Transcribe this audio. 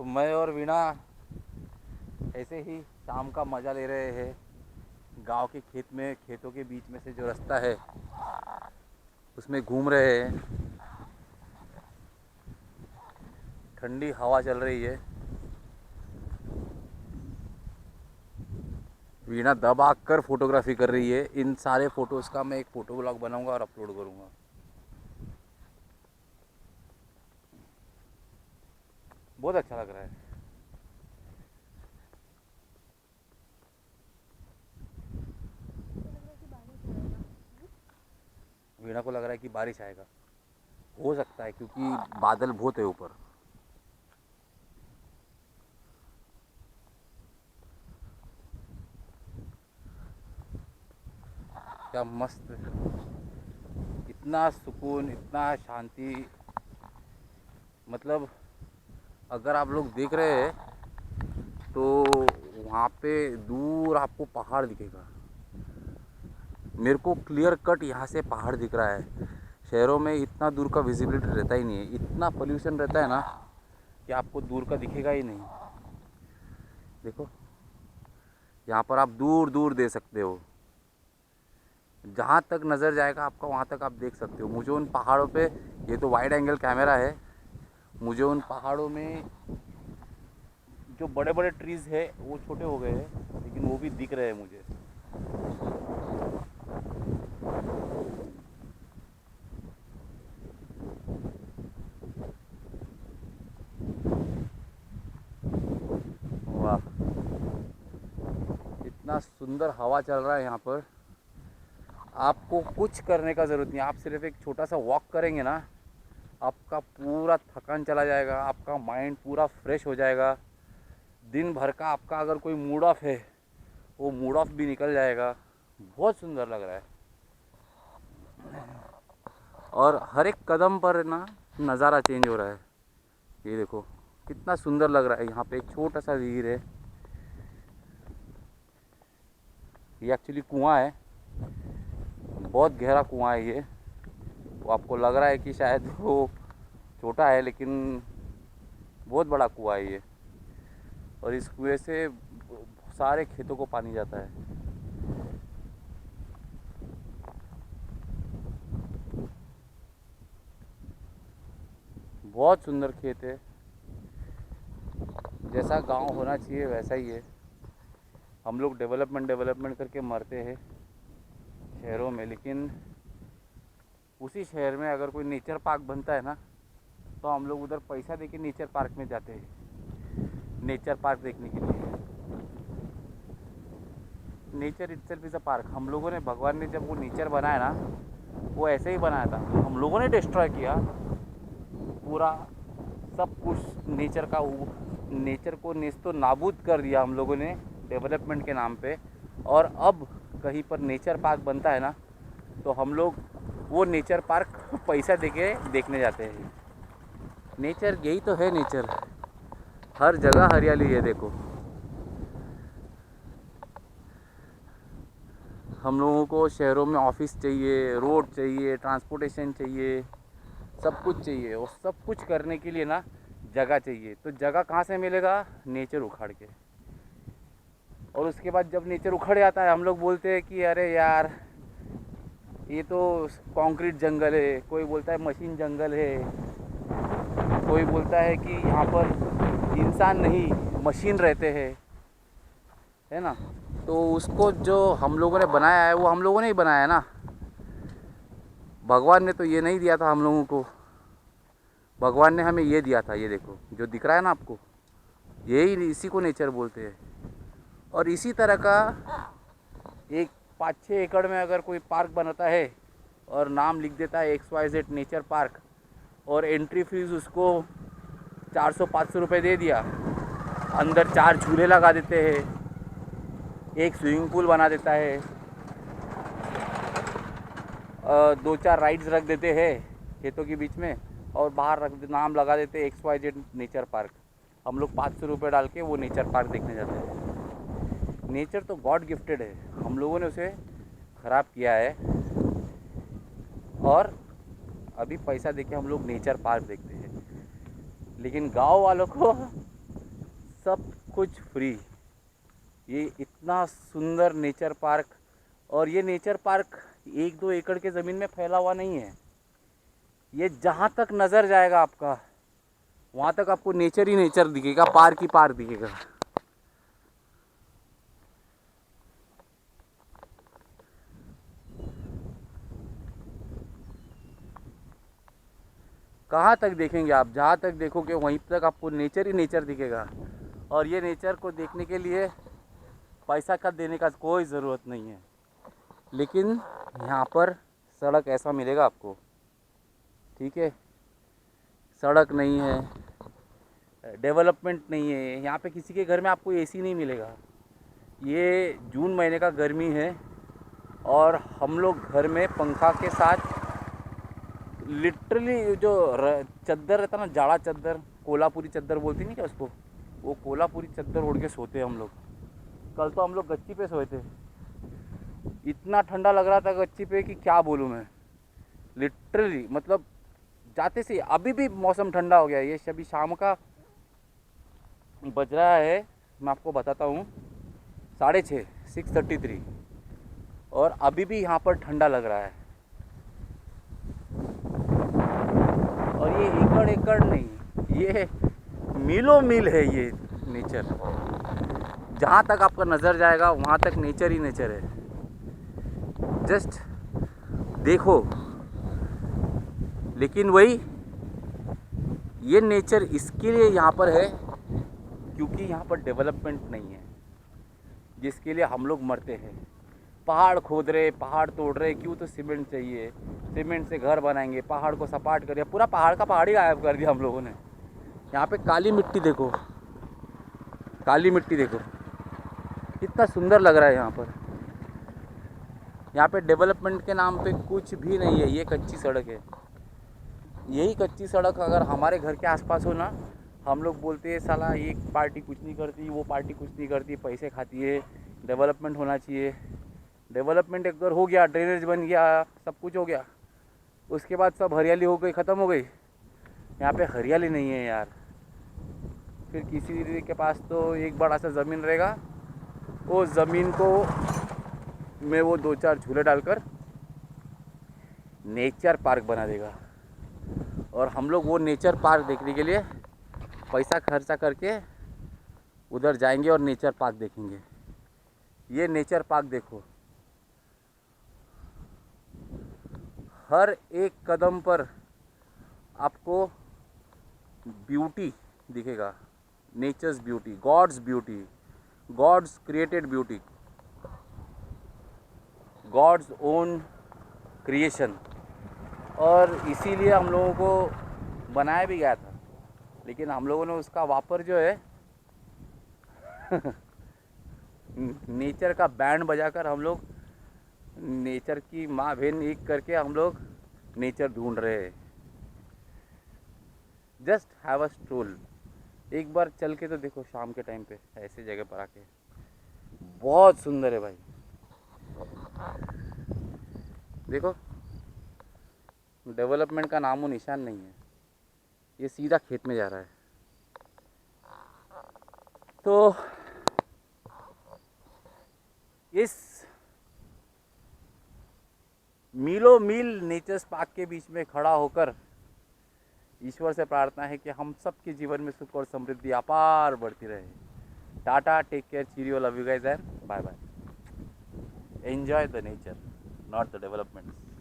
तो मैं और वीणा ऐसे ही शाम का मज़ा ले रहे हैं। गांव के खेतों के बीच में से जो रास्ता है उसमें घूम रहे हैं। ठंडी हवा चल रही है। वीणा दबा कर फोटोग्राफी कर रही है। इन सारे फ़ोटोज़ का मैं एक फ़ोटो ब्लॉग बनाऊंगा और अपलोड करूंगा। बहुत अच्छा लग रहा है। वीणा को लग रहा है कि बारिश आएगा। हो सकता है क्योंकि बादल बहुत है ऊपर। क्या मस्त, इतना सुकून, इतना शांति। मतलब अगर आप लोग देख रहे हैं तो वहाँ पे दूर आपको पहाड़ दिखेगा। मेरे को क्लियर कट यहाँ से पहाड़ दिख रहा है। शहरों में इतना दूर का विजिबिलिटी रहता ही नहीं है। इतना पोल्यूशन रहता है ना कि आपको दूर का दिखेगा ही नहीं। देखो, यहाँ पर आप दूर दूर दे सकते हो। जहाँ तक नज़र जाएगा आपका वहाँ तक आप देख सकते हो। मुझे उन पहाड़ों पे, ये तो वाइड एंगल कैमरा है, मुझे उन पहाड़ों में जो बड़े बड़े ट्रीज़ है वो छोटे हो गए हैं लेकिन वो भी दिख रहे हैं मुझे। वाह, इतना सुंदर हवा चल रहा है यहाँ पर। आपको कुछ करने का ज़रूरत नहीं। आप सिर्फ एक छोटा सा वॉक करेंगे ना, आपका पूरा थकान चला जाएगा, आपका माइंड पूरा फ्रेश हो जाएगा। दिन भर का आपका अगर कोई मूड ऑफ है वो मूड ऑफ भी निकल जाएगा। बहुत सुंदर लग रहा है। और हर एक कदम पर ना नज़ारा चेंज हो रहा है। ये देखो कितना सुंदर लग रहा है। यहाँ पे एक छोटा सा झील है। ये एक्चुअली कुआं है, बहुत गहरा कुआं है ये। वो आपको लग रहा है कि शायद वो छोटा है लेकिन बहुत बड़ा कुआं है ये। और इस कुएं से सारे खेतों को पानी जाता है। बहुत सुंदर खेत है। जैसा गांव होना चाहिए वैसा ही है। हम लोग डेवलपमेंट डेवलपमेंट करके मरते हैं शहरों में, लेकिन उसी शहर में अगर कोई नेचर पार्क बनता है ना तो हम लोग उधर पैसा देके नेचर पार्क में जाते हैं, नेचर पार्क देखने के लिए। Nature itself is a park. हम लोगों ने, भगवान ने जब वो नेचर बनाया ना, वो ऐसे ही बनाया था। हम लोगों ने डिस्ट्रॉय किया पूरा सब कुछ। नेचर को नेस्तो नाबूद कर दिया हम लोगों ने डेवलपमेंट के नाम पे। और अब कहीं पर नेचर पार्क बनता है ना तो हम लोग वो नेचर पार्क पैसा देके देखने जाते हैं। नेचर यही तो है नेचर। हर जगह हरियाली है देखो। हम लोगों को शहरों में ऑफिस चाहिए, रोड चाहिए, ट्रांसपोर्टेशन चाहिए, सब कुछ चाहिए। और सब कुछ करने के लिए ना जगह चाहिए। तो जगह कहाँ से मिलेगा? नेचर उखाड़ के। और उसके बाद जब नेचर उखड़ जाता है हम लोग बोलते हैं कि अरे यार ये तो कंक्रीट जंगल है, कोई बोलता है मशीन जंगल है, कोई बोलता है कि यहाँ पर इंसान नहीं मशीन रहते हैं, है ना। तो उसको जो हम लोगों ने बनाया है वो हम लोगों ने ही बनाया है ना। भगवान ने तो ये नहीं दिया था हम लोगों को। भगवान ने हमें ये दिया था। ये देखो जो दिख रहा है ना आपको, यही, इसी को नेचर बोलते हैं। और इसी तरह का एक 5-6 एकड़ में अगर कोई पार्क बनाता है और नाम लिख देता है XYZ नेचर पार्क, और एंट्री फीस उसको 400-500 रुपये दे दिया, अंदर 4 झूले लगा देते हैं, एक स्विमिंग पूल बना देता है, 2-4 राइड्स रख देते हैं खेतों के बीच में, और बाहर नाम लगा देते हैं XYZ नेचर पार्क। हम लोग 500 रुपये डाल के वो नेचर पार्क देखने जाते हैं। नेचर तो गॉड गिफ्टेड है, हम लोगों ने उसे ख़राब किया है। और अभी पैसा देके हम लोग नेचर पार्क देखते हैं। लेकिन गांव वालों को सब कुछ फ्री। ये इतना सुंदर नेचर पार्क, और ये नेचर पार्क 1-2 एकड़ के ज़मीन में फैला हुआ नहीं है। ये जहाँ तक नज़र जाएगा आपका, वहाँ तक आपको नेचर ही नेचर दिखेगा, पार्क ही पार्क दिखेगा। कहाँ तक देखेंगे आप? जहाँ तक देखोगे वहीं तक आपको नेचर ही नेचर दिखेगा। और ये नेचर को देखने के लिए पैसा का देने का कोई ज़रूरत नहीं है। लेकिन यहाँ पर सड़क ऐसा मिलेगा आपको, ठीक है? सड़क नहीं है, डेवलपमेंट नहीं है। यहाँ पे किसी के घर में आपको एसी नहीं मिलेगा। ये जून महीने का गर्मी है और हम लोग घर में पंखा के साथ लिटरली जो चद्दर रहता ना, जाड़ा चद्दर, कोल्हापुरी चद्दर बोलती नहीं क्या उसको, वो कोल्हापुरी चद्दर ओढ़ के सोते हैं हम लोग। कल तो हम लोग गच्ची पे सोए थे, इतना ठंडा लग रहा था गच्ची पे कि क्या बोलूँ मैं। लिटरली मतलब जाते से अभी भी मौसम ठंडा हो गया। ये अभी शाम का बज रहा है, मैं आपको बताता हूँ, 6:30, 6:33, और अभी भी यहाँ पर ठंडा लग रहा है। और ये एकड़ एकड़ नहीं, ये मीलों मील है ये नेचर। जहाँ तक आपका नज़र जाएगा वहाँ तक नेचर ही नेचर है। जस्ट देखो। लेकिन वही, ये नेचर इसके लिए यहाँ पर है क्योंकि यहाँ पर डेवलपमेंट नहीं है, जिसके लिए हम लोग मरते हैं। पहाड़ खोद रहे, पहाड़ तोड़ रहे, क्यों? तो सीमेंट चाहिए, सीमेंट से घर बनाएंगे, पहाड़ को सपाट कर दिया, पूरा पहाड़ का पहाड़ ही गायब कर दिया हम लोगों ने। यहाँ पे काली मिट्टी देखो, काली मिट्टी देखो, कितना सुंदर लग रहा है यहाँ पर। यहाँ पे डेवलपमेंट के नाम पे कुछ भी नहीं है। ये कच्ची सड़क है। यही कच्ची सड़क अगर हमारे घर के आसपास हो ना, हम लोग बोलते हैं साला ये पार्टी कुछ नहीं करती, वो पार्टी कुछ नहीं करती, पैसे खाती है, डेवलपमेंट होना चाहिए। डेवलपमेंट अगर हो गया, ड्रेनेज बन गया, सब कुछ हो गया, उसके बाद सब हरियाली हो गई, ख़त्म हो गई। यहाँ पे हरियाली नहीं है यार। फिर किसी के पास तो एक बड़ा सा ज़मीन रहेगा, वो ज़मीन को में वो 2-4 झूले डालकर नेचर पार्क बना देगा। और हम लोग वो नेचर पार्क देखने के लिए पैसा खर्चा करके उधर जाएंगे और नेचर पार्क देखेंगे। ये नेचर पार्क देखो, हर एक कदम पर आपको ब्यूटी दिखेगा, nature's beauty, god's created beauty, god's own creation. और इसीलिए हम लोगों को बनाया भी गया था, लेकिन हम लोगों ने उसका वापर जो है नेचर का बैंड बजाकर हम लोग नेचर की माँ बहन एक करके हम लोग नेचर ढूंढ रहे हैं। जस्ट हैव अ स्ट्रोल, एक बार चल के तो देखो शाम के टाइम पे ऐसे जगह पर आके, बहुत सुंदर है भाई। देखो, डेवलपमेंट का नामो निशान नहीं है, ये सीधा खेत में जा रहा है। तो इस मीलों मील नेचर्स पार्क के बीच में खड़ा होकर ईश्वर से प्रार्थना है कि हम सब के जीवन में सुख और समृद्धि अपार बढ़ती रहे। Tata, take care, cheerio, love you guys and bye bye. Enjoy the nature, not the developments.